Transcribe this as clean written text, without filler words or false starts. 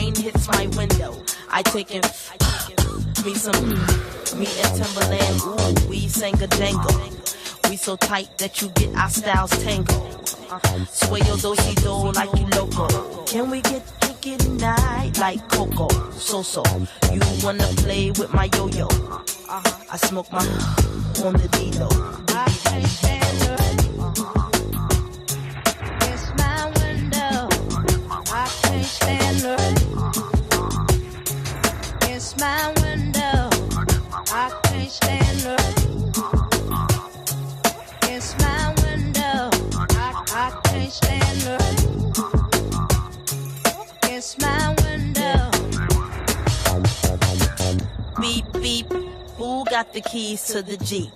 rain hits my window. I take in me and Timberland. Ooh, we sang a jangle. We so tight that you get our styles tangled. Sway your do-si-do like you loco. Can we get kinky tonight like Coco? So, you wanna play with my yo-yo? I smoke my on the D-Lo. I can't stand her. It's my window. I can't stand her. It's my window. I can't stand her. It's my window. I can't stand her. It's my window. Beep, beep. Who got the keys to the Jeep?